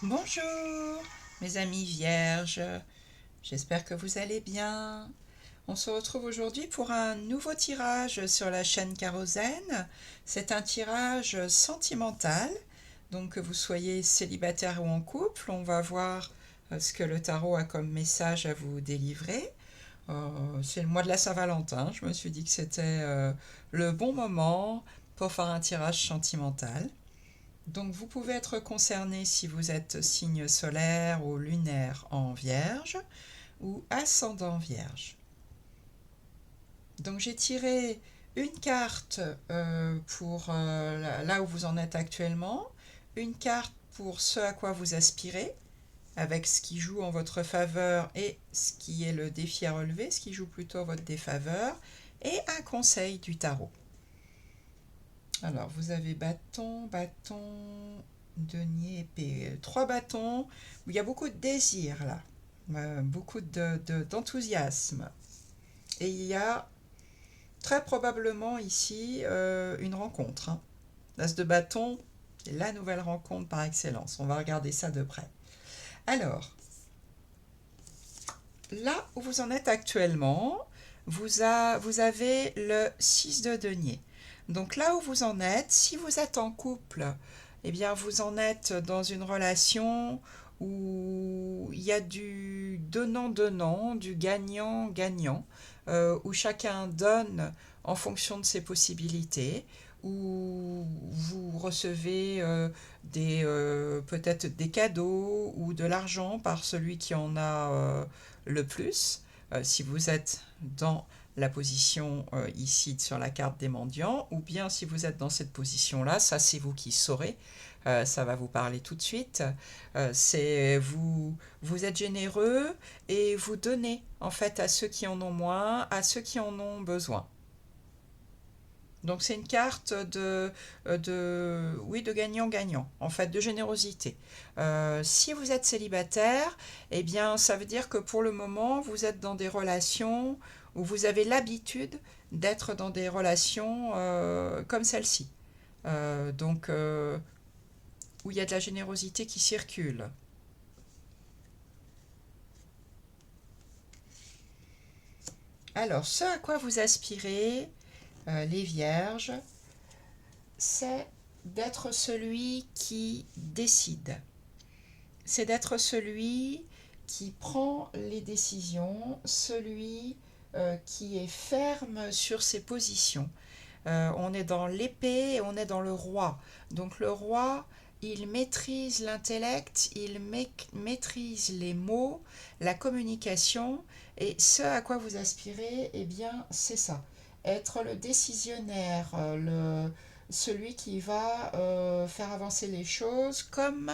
Bonjour mes amis vierges, j'espère que vous allez bien. On se retrouve aujourd'hui pour un nouveau tirage sur la chaîne Kérosène. C'est un tirage sentimental, donc que vous soyez célibataire ou en couple, on va voir ce que le tarot a comme message à vous délivrer. C'est le mois de la Saint-Valentin, je me suis dit que c'était le bon moment pour faire un tirage sentimental. Donc vous pouvez être concerné si vous êtes signe solaire ou lunaire en Vierge ou ascendant Vierge. Donc j'ai tiré une carte pour là où vous en êtes actuellement, une carte pour ce à quoi vous aspirez, avec ce qui joue en votre faveur et ce qui est le défi à relever, ce qui joue plutôt en votre défaveur, et un conseil du tarot. Alors, vous avez bâton, bâton, denier, épée. Trois bâtons où il y a beaucoup de désir là, beaucoup d'enthousiasme. Et il y a très probablement ici une rencontre, hein. L'as de bâton, c'est la nouvelle rencontre par excellence. On va regarder ça de près. Alors, là où vous en êtes actuellement, vous avez le 6 de denier. Donc là où vous en êtes, si vous êtes en couple, eh bien vous en êtes dans une relation où il y a du donnant-donnant, du gagnant-gagnant, où chacun donne en fonction de ses possibilités, où vous recevez peut-être des cadeaux ou de l'argent par celui qui en a le plus. Si vous êtes dans la position ici sur la carte des mendiants, ou bien si vous êtes dans cette position-là, ça c'est vous qui saurez, ça va vous parler tout de suite. C'est vous êtes généreux et vous donnez en fait à ceux qui en ont moins, à ceux qui en ont besoin. Donc c'est une carte oui, de gagnant-gagnant, en fait, de générosité. Si vous êtes célibataire, eh bien, ça veut dire que pour le moment, vous êtes dans des relations où vous avez l'habitude d'être dans des relations comme celle-ci. Donc, où il y a de la générosité qui circule. Alors, ce à quoi vous aspirez, les vierges, c'est d'être celui qui décide. C'est d'être celui qui prend les décisions, celui qui est ferme sur ses positions. On est dans l'épée et on est dans le roi. Donc le roi, il maîtrise l'intellect, il maîtrise les mots, la communication, et ce à quoi vous aspirez, eh bien, c'est ça. Être le décisionnaire, celui qui va faire avancer les choses comme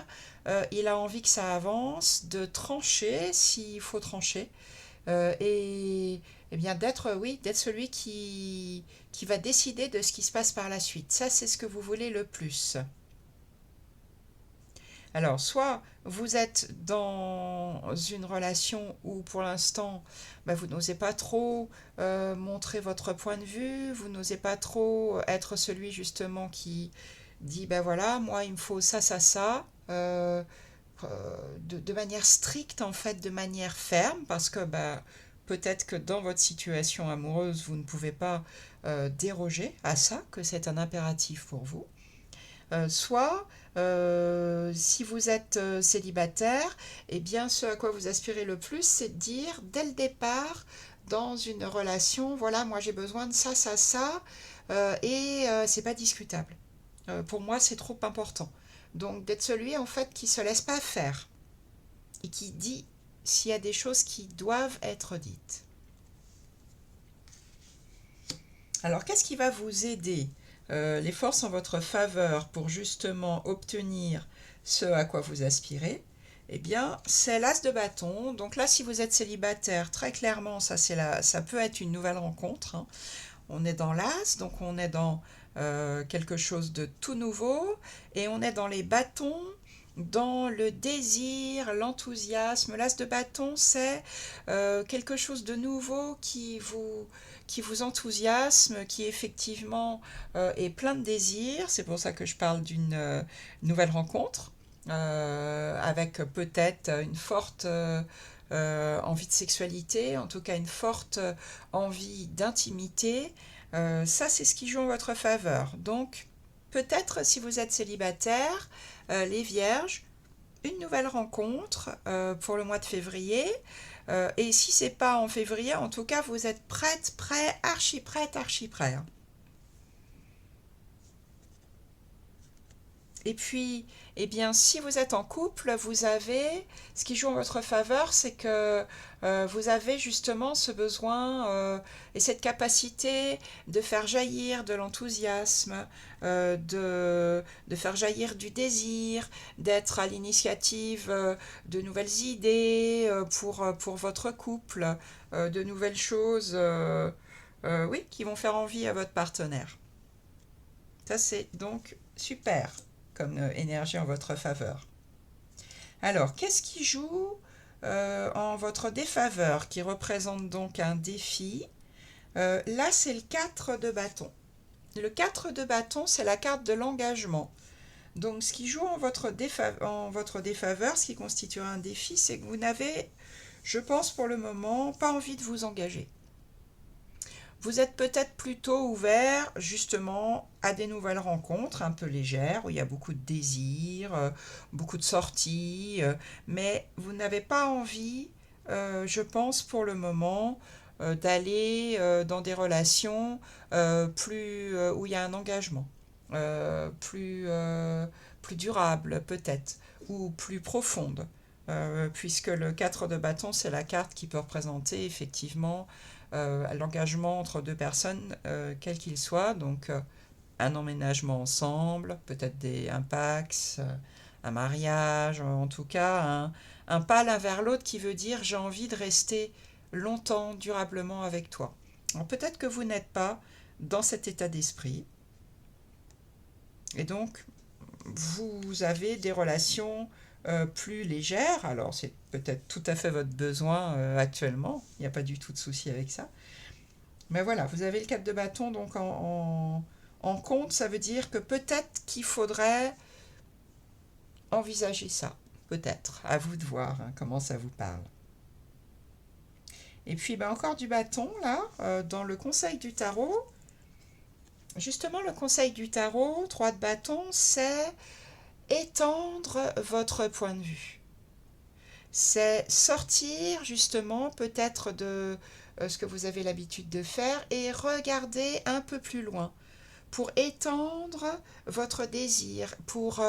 il a envie que ça avance, de trancher s'il faut trancher, et bien d'être oui, d'être celui qui va décider de ce qui se passe par la suite. Ça, c'est ce que vous voulez le plus. Alors, soit vous êtes dans une relation où pour l'instant, bah, vous n'osez pas trop montrer votre point de vue, vous n'osez pas trop être celui justement qui dit, ben voilà, moi il me faut ça, ça, ça, de manière stricte en fait, de manière ferme, parce que bah, peut-être que dans votre situation amoureuse, vous ne pouvez pas déroger à ça, que c'est un impératif pour vous. Soit, si vous êtes célibataire, eh bien, ce à quoi vous aspirez le plus, c'est de dire dès le départ, dans une relation, voilà, moi j'ai besoin de ça, ça, ça, et c'est pas discutable. Pour moi, c'est trop important. Donc, d'être celui, en fait, qui se laisse pas faire et qui dit s'il y a des choses qui doivent être dites. Alors, qu'est-ce qui va vous aider les forces en votre faveur pour justement obtenir ce à quoi vous aspirez? Eh bien, c'est l'as de bâton. Donc là, si vous êtes célibataire, très clairement, ça peut être une nouvelle rencontre, hein. On est dans l'as, donc on est dans quelque chose de tout nouveau, et on est dans les bâtons, dans le désir, l'enthousiasme. L'as de bâton, c'est quelque chose de nouveau qui vous enthousiasme, qui effectivement est plein de désir. C'est pour ça que je parle d'une nouvelle rencontre. avec peut-être une forte envie de sexualité, en tout cas une forte envie d'intimité. Ça, c'est ce qui joue en votre faveur. Donc, peut-être si vous êtes célibataire, les vierges, une nouvelle rencontre pour le mois de février. Et si c'est pas en février, en tout cas, vous êtes prête, prêt, archi prête, archi prêt. Et puis, eh bien, si vous êtes en couple, vous avez, ce qui joue en votre faveur, c'est que vous avez justement ce besoin et cette capacité de faire jaillir de l'enthousiasme, de faire jaillir du désir, d'être à l'initiative de nouvelles idées pour votre couple, de nouvelles choses, oui, qui vont faire envie à votre partenaire. Ça, c'est donc super comme énergie en votre faveur. Alors, qu'est-ce qui joue en votre défaveur, qui représente donc un défi? Là, c'est le 4 de bâton. Le 4 de bâton, c'est la carte de l'engagement. Donc, ce qui joue en votre défaveur, ce qui constituera un défi, c'est que vous n'avez, je pense pour le moment, pas envie de vous engager. Vous êtes peut-être plutôt ouvert justement à des nouvelles rencontres un peu légères, où il y a beaucoup de désirs, beaucoup de sorties, mais vous n'avez pas envie, je pense pour le moment, d'aller dans des relations où il y a un engagement, plus durable peut-être, ou plus profonde. Puisque le 4 de bâton, c'est la carte qui peut représenter effectivement l'engagement entre deux personnes, quel qu'il soit, donc un emménagement ensemble, peut-être un pax, un mariage, en tout cas un pas l'un vers l'autre qui veut dire j'ai envie de rester longtemps, durablement avec toi. Alors peut-être que vous n'êtes pas dans cet état d'esprit, et donc vous avez des relations plus légères, alors c'est peut-être tout à fait votre besoin actuellement, il n'y a pas du tout de souci avec ça. Mais voilà, vous avez le 4 de bâton donc en compte, ça veut dire que peut-être qu'il faudrait envisager ça. Peut-être, à vous de voir comment ça vous parle. Et puis ben, encore du bâton là, dans le conseil du tarot. Justement, le conseil du tarot, 3 de bâton, c'est étendre votre point de vue. C'est sortir justement peut-être de ce que vous avez l'habitude de faire et regarder un peu plus loin pour étendre votre désir, pour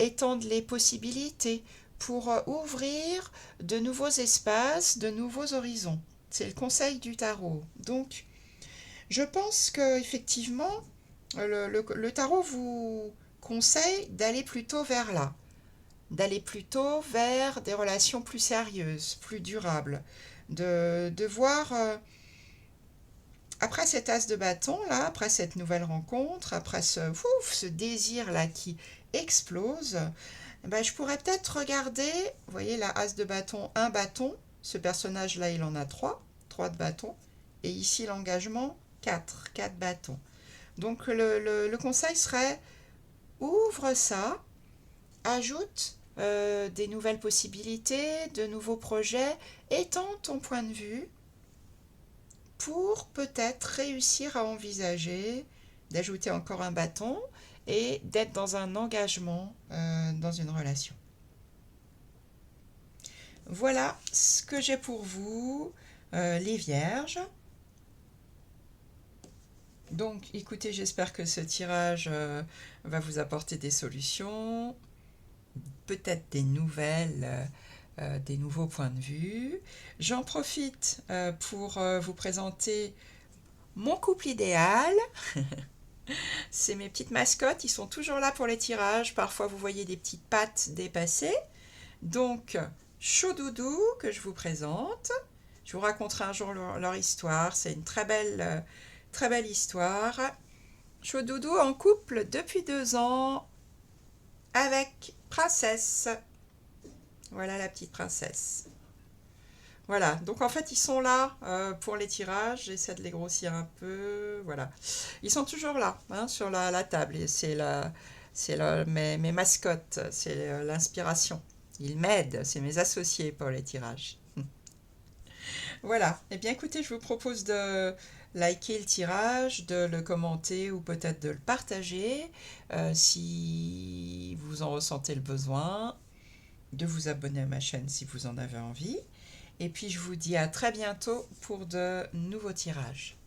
étendre les possibilités, pour ouvrir de nouveaux espaces, de nouveaux horizons. C'est le conseil du tarot. Donc, je pense que effectivement, le tarot vous conseille d'aller plutôt vers là, d'aller plutôt vers des relations plus sérieuses, plus durables, de voir après cet as de bâton là, après cette nouvelle rencontre, après ce désir là qui explose, ben, je pourrais peut-être regarder, vous voyez la as de bâton, un bâton, ce personnage là il en a trois de bâton, et ici l'engagement, quatre bâtons. Donc le conseil serait ouvre ça, ajoute des nouvelles possibilités, de nouveaux projets, étends ton point de vue pour peut-être réussir à envisager d'ajouter encore un bâton et d'être dans un engagement dans une relation. Voilà ce que j'ai pour vous, les vierges. Donc écoutez, j'espère que ce tirage va vous apporter des solutions, peut-être des nouvelles, des nouveaux points de vue. J'en profite pour vous présenter mon couple idéal. C'est mes petites mascottes, ils sont toujours là pour les tirages. Parfois vous voyez des petites pattes dépassées. Donc, Chaud-Doudou que je vous présente. Je vous raconterai un jour leur histoire. C'est une très belle histoire. Chaud-Doudou en couple depuis 2 ans avec Princesse. Voilà la petite princesse. Voilà, donc en fait ils sont là pour les tirages, j'essaie de les grossir un peu, voilà. Ils sont toujours là, hein, sur la table, et c'est C'est mes mascottes, c'est l'inspiration. Ils m'aident, c'est mes associés pour les tirages. Voilà. Eh bien, écoutez, je vous propose de liker le tirage, de le commenter ou peut-être de le partager si vous en ressentez le besoin, de vous abonner à ma chaîne si vous en avez envie. Et puis, je vous dis à très bientôt pour de nouveaux tirages.